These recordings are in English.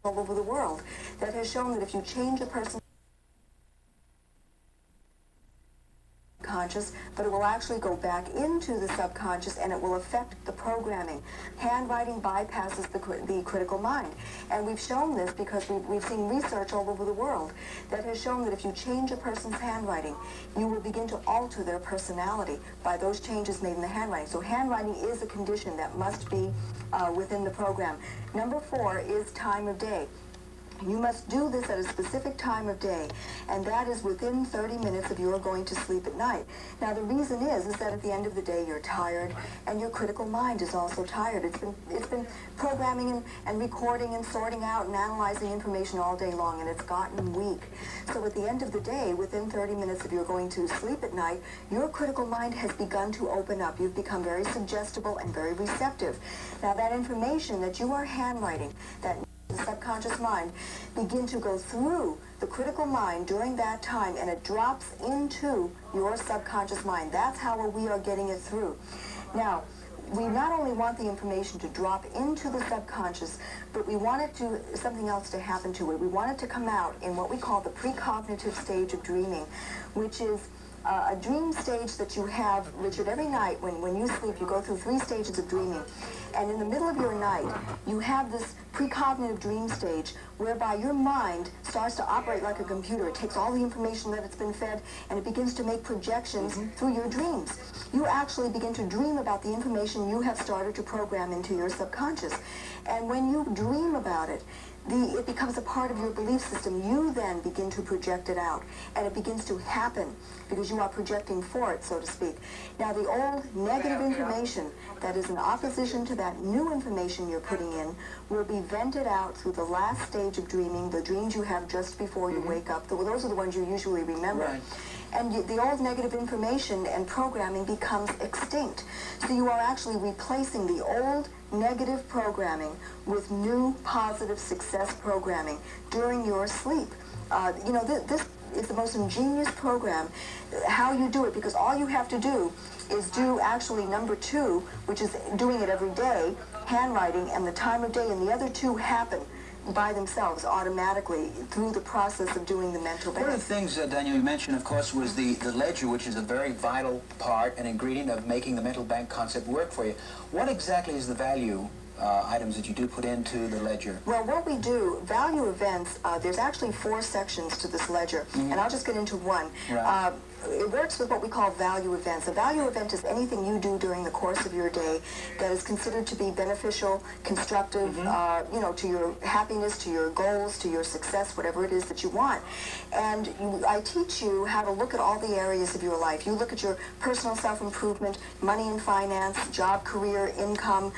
all over the world that has shown that if you change a person's conscious, but it will actually go back into the subconscious and it will affect the programming. Handwriting bypasses the critical mind. And we've shown this because we've seen research all over the world that has shown that if you change a person's handwriting, you will begin to alter their personality by those changes made in the handwriting. So handwriting is a condition that must be within the program. Number 4 is time of day. You must do this at a specific time of day, and that is within 30 minutes of your going to sleep at night. Now, the reason is that at the end of the day, you're tired, and your critical mind is also tired. It's been programming and recording and sorting out and analyzing information all day long, and it's gotten weak. So at the end of the day, within 30 minutes of your going to sleep at night, your critical mind has begun to open up. You've become very suggestible and very receptive. Now, that information that you are handwriting, that the subconscious mind, begin to go through the critical mind during that time, and it drops into your subconscious mind. That's how we are getting it through. Now, we not only want the information to drop into the subconscious, but we want something else to happen to it. We want it to come out in what we call the precognitive stage of dreaming, which is a dream stage that you have, Richard, every night when you sleep. You go through 3 stages of dreaming. And in the middle of your night, you have this precognitive dream stage whereby your mind starts to operate like a computer. It takes all the information that it's been fed and it begins to make projections through your dreams. You actually begin to dream about the information you have started to program into your subconscious. And when you dream about it, it becomes a part of your belief system. You then begin to project it out, and it begins to happen because you are projecting for it, so to speak. Now, the old negative information that is in opposition to that new information you're putting in will be vented out through the last stage of dreaming, the dreams you have just before you wake up. Those are the ones you usually remember. Right. And the old negative information and programming becomes extinct. So you are actually replacing the old negative programming with new positive success programming during your sleep. This is the most ingenious program. How you do it, because all you have to do is do actually number 2, which is doing it every day, handwriting, and the time of day, and the other 2 happen by themselves automatically through the process of doing the mental bank. One of the things, Danielle, you mentioned, of course, was the ledger, which is a very vital part and ingredient of making the mental bank concept work for you. What exactly is the value items that you do put into the ledger? Well, what we do, value events, there's actually 4 sections to this ledger, and I'll just get into one. Right. It works with what we call value events. A value event is anything you do during the course of your day that is considered to be beneficial, constructive, to your happiness, to your goals, to your success, whatever it is that you want. And I teach you how to look at all the areas of your life. You look at your personal self-improvement, money and finance, job, career, income,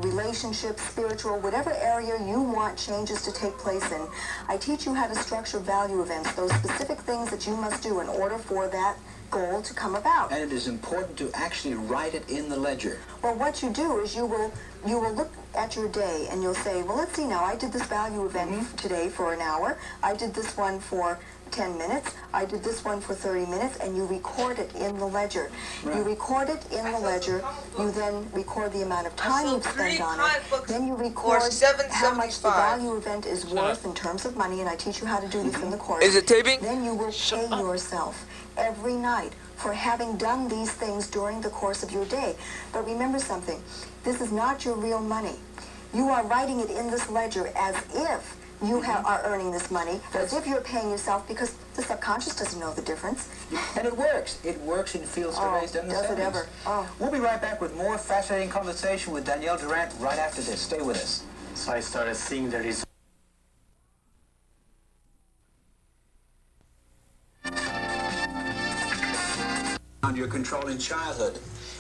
relationships, spiritual, whatever area you want changes to take place in. I teach you how to structure value events, those specific things that you must do in order for that goal to come about. And it is important to actually write it in the ledger. Well, what you do is you will look at your day and you'll say, well, let's see now, I did this value event today for an hour. I did this one for 10 minutes. I did this one for 30 minutes, and you record it in the ledger. Right. You record it in the ledger. You then record the amount of time you've spent on it. Then you record how much the value event is worth in terms of money, and I teach you how to do this in the course. Is it taping? Then you will pay yourself every night for having done these things during the course of your day. But remember something. This is not your real money. You are writing it in this ledger as if you are earning this money, as if you're paying yourself, because the subconscious doesn't know the difference. And it works. It works in field surveys done in the 70s. Does it ever? Oh. We'll be right back with more fascinating conversation with Danielle Durant right after this. Stay with us. So I started seeing the results. Your control in childhood.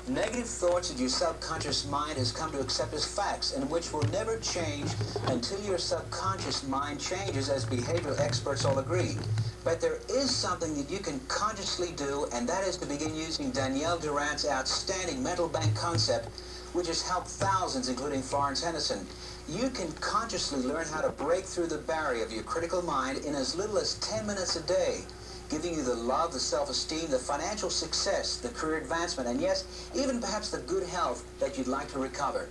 Negative thoughts that your subconscious mind has come to accept as facts and which will never change until your subconscious mind changes, as behavioral experts all agree. But there is something that you can consciously do, and that is to begin using Danielle Durant's outstanding mental bank concept, which has helped thousands, including Florence Henderson. You can consciously learn how to break through the barrier of your critical mind in as little as 10 minutes a day, giving you the love, the self-esteem, the financial success, the career advancement, and yes, even perhaps the good health that you'd like to recover.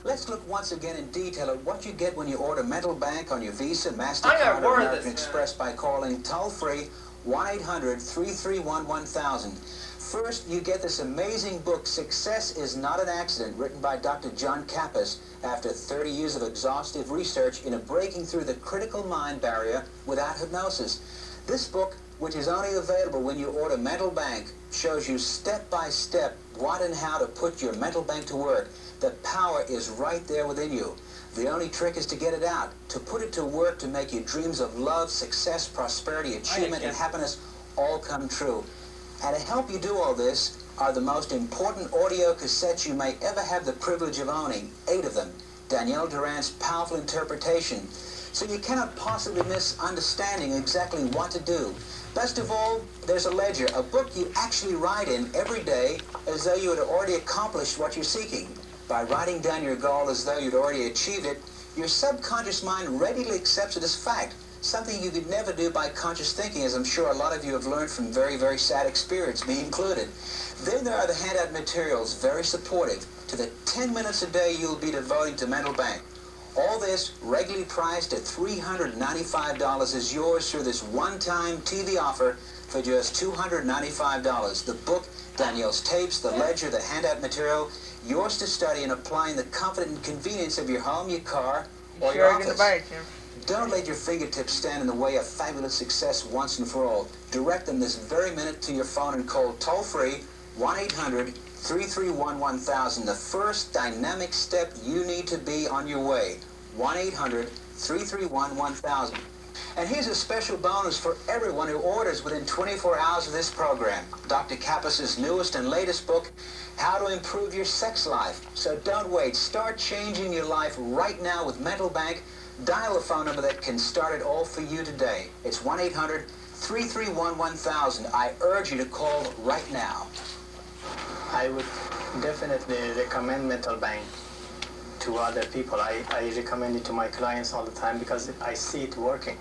Let's look once again in detail at what you get when you order Mental Bank on your Visa, I MasterCard, got or word of American this, Express by calling toll-free 1-800-331-1000. First, you get this amazing book, Success is Not an Accident, written by Dr. John Kappas after 30 years of exhaustive research into breaking through the critical mind barrier without hypnosis. This book, which is only available when you order Mental Bank, shows you step by step what and how to put your mental bank to work. The power is right there within you. The only trick is to get it out, to put it to work to make your dreams of love, success, prosperity, achievement, and happiness all come true. And to help you do all this are the most important audio cassettes you may ever have the privilege of owning, 8 of them. Danielle Durant's powerful interpretation. So you cannot possibly miss understanding exactly what to do. Best of all, there's a ledger, a book you actually write in every day as though you had already accomplished what you're seeking. By writing down your goal as though you'd already achieved it, your subconscious mind readily accepts it as fact, something you could never do by conscious thinking, as I'm sure a lot of you have learned from very, very sad experience, me included. Then there are the handout materials, very supportive, to the 10 minutes a day you'll be devoting to Mental Bank. All this, regularly priced at $395, is yours through this one-time TV offer for just $295. The book, Danielle's tapes, the ledger, the handout material, yours to study and apply in the comfort and convenience of your home, your car, or your office. Don't let your fingertips stand in the way of fabulous success once and for all. Direct them this very minute to your phone and call toll-free 1-800-331-1000. The first dynamic step you need to be on your way. 1-800-331-1000. And here's a special bonus for everyone who orders within 24 hours of this program. Dr. Kappas' newest and latest book, How to Improve Your Sex Life. So don't wait. Start changing your life right now with Mental Bank. Dial a phone number that can start it all for you today. It's 1-800-331-1000. I urge you to call right now. I would definitely recommend Mental Bank to other people. I recommend it to my clients all the time because I see it working.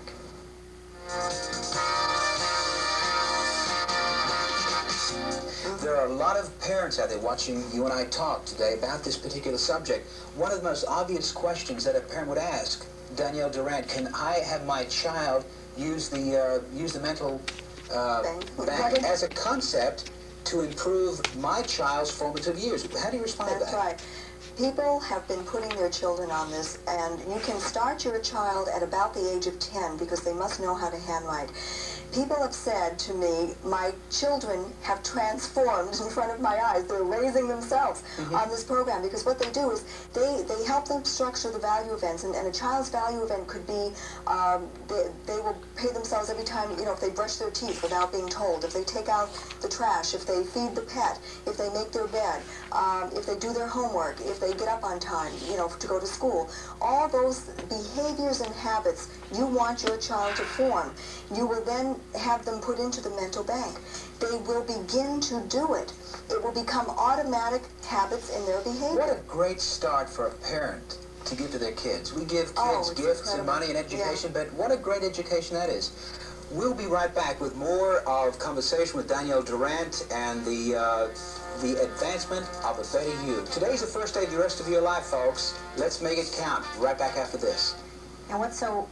There are a lot of parents out there watching you and I talk today about this particular subject. One of the most obvious questions that a parent would ask, Danielle Durant, can I have my child use the mental bank as a concept to improve my child's formative years? How do you respond to that? That's right. People have been putting their children on this, and you can start your child at about the age of 10 because they must know how to handwrite. People have said to me, my children have transformed in front of my eyes. They're raising themselves on this program because what they do is they help them structure the value events. And a child's value event could be they will pay themselves every time, if they brush their teeth without being told, if they take out the trash, if they feed the pet, if they make their bed, if they do their homework, if they get up on time, to go to school. All those behaviors and habits you want your child to form. You will then have them put into the mental bank. They will begin to do it. It will become automatic habits in their behavior. What a great start for a parent to give to their kids. We give kids gifts and money and education, but what a great education that is. We'll be right back with more of conversation with Danielle Durant and the advancement of a better you. Today's the first day of the rest of your life, folks. Let's make it count. Right back after this. And what's so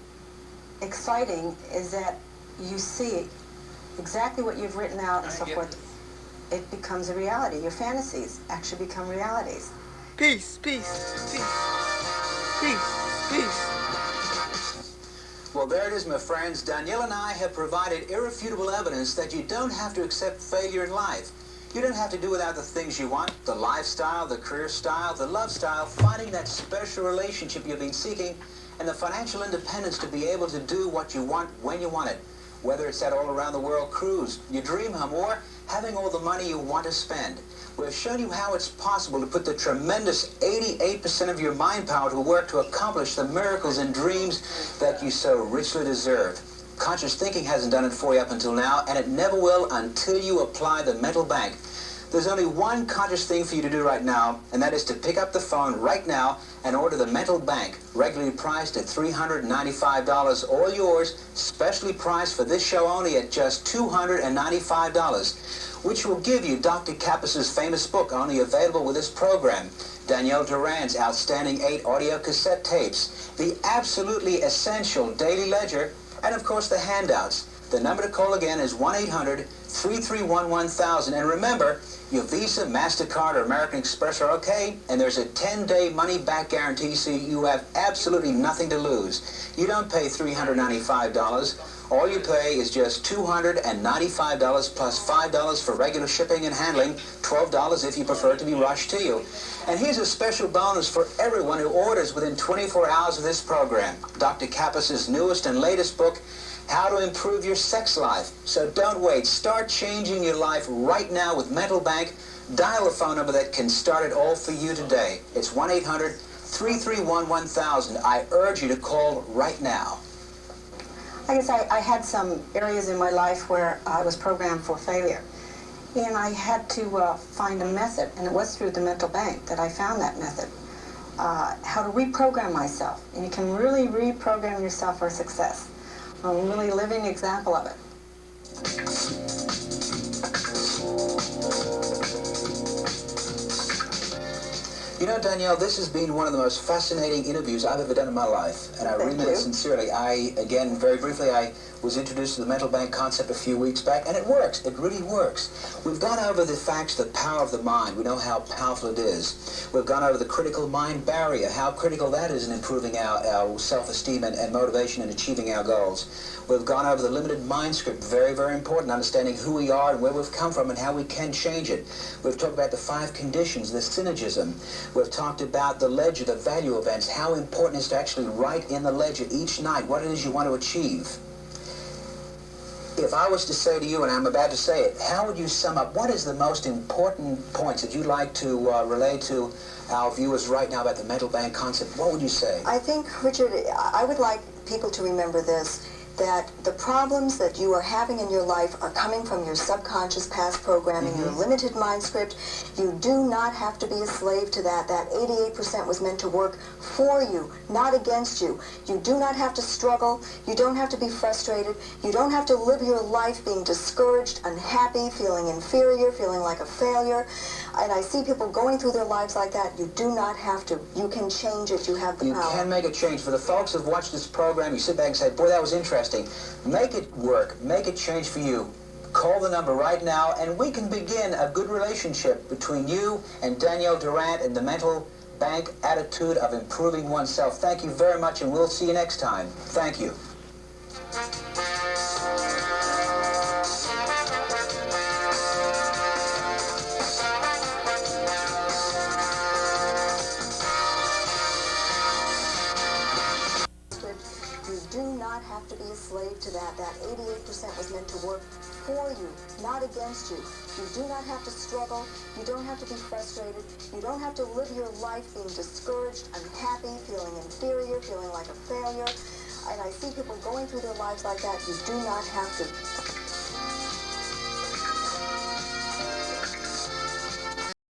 exciting is that you see exactly what you've written out and so forth. It becomes a reality. Your fantasies actually become realities. Peace, peace, peace, peace, peace. Well, there it is, my friends. Danielle and I have provided irrefutable evidence that you don't have to accept failure in life. You don't have to do without the things you want, the lifestyle, the career style, the love style, finding that special relationship you've been seeking, and the financial independence to be able to do what you want when you want it. Whether it's that all-around-the-world cruise, your dream home, or having all the money you want to spend. We've shown you how it's possible to put the tremendous 88% of your mind power to work to accomplish the miracles and dreams that you so richly deserve. Conscious thinking hasn't done it for you up until now, and it never will until you apply the mental bank. There's only one conscious thing for you to do right now, and that is to pick up the phone right now and order the Mental Bank, regularly priced at $395, all yours, specially priced for this show only at just $295, which will give you Dr. Kappas' famous book, only available with this program, Danielle Durant's outstanding 8 audio cassette tapes, the absolutely essential daily ledger, and of course the handouts. The number to call again is 1-800-331-1000. And remember, your Visa, MasterCard, or American Express are okay, and there's a 10-day money-back guarantee, so you have absolutely nothing to lose. You don't pay $395. All you pay is just $295 plus $5 for regular shipping and handling, $12 if you prefer it to be rushed to you. And here's a special bonus for everyone who orders within 24 hours of this program. Dr. Kappas' newest and latest book, How to Improve Your Sex Life. So don't wait. Start changing your life right now with Mental Bank. Dial the phone number that can start it all for you today. It's 1-800-331-1000. I urge you to call right now. I guess I had some areas in my life where I was programmed for failure. And I had to find a method, and it was through the Mental Bank that I found that method. How to reprogram myself. And you can really reprogram yourself for success. I'm a really living example of it. You know, Danielle, this has been one of the most fascinating interviews I've ever done in my life, and I really mean it sincerely. Again, very briefly, I was introduced to the Mental Bank concept a few weeks back, and it works. It really works. We've gone over the facts, the power of the mind. We know how powerful it is. We've gone over the critical mind barrier, how critical that is in improving our self-esteem and motivation and achieving our goals. We've gone over the limited mind script, very, very important, understanding who we are and where we've come from and how we can change it. We've talked about the 5 conditions, the synergism. We've talked about the ledger, the value events, how important it is to actually write in the ledger each night what it is you want to achieve. If I was to say to you, and I'm about to say it, how would you sum up what is the most important points that you'd like to relay to our viewers right now about the Mental Bank concept? What would you say? I think, Richard, I would like people to remember this, that the problems that you are having in your life are coming from your subconscious past programming, your limited mind script. You do not have to be a slave to that. That 88% was meant to work for you, not against you. You do not have to struggle. You don't have to be frustrated. You don't have to live your life being discouraged, unhappy, feeling inferior, feeling like a failure. And I see people going through their lives like that. You do not have to. You can change it. You have the power. You can make a change. For the folks who've watched this program, you sit back and say, boy, that was interesting. Make it work. Make it change for you. Call the number right now, and we can begin a good relationship between you and Danielle Durant and the Mental Bank attitude of improving oneself. Thank you very much, and we'll see you next time. Thank you. You do not have to be a slave to that. That 88% was meant to work for you, not against you. You do not have to struggle. You don't have to be frustrated. You don't have to live your life being discouraged, unhappy, feeling inferior, feeling like a failure. And I see people going through their lives like that. You do not have to.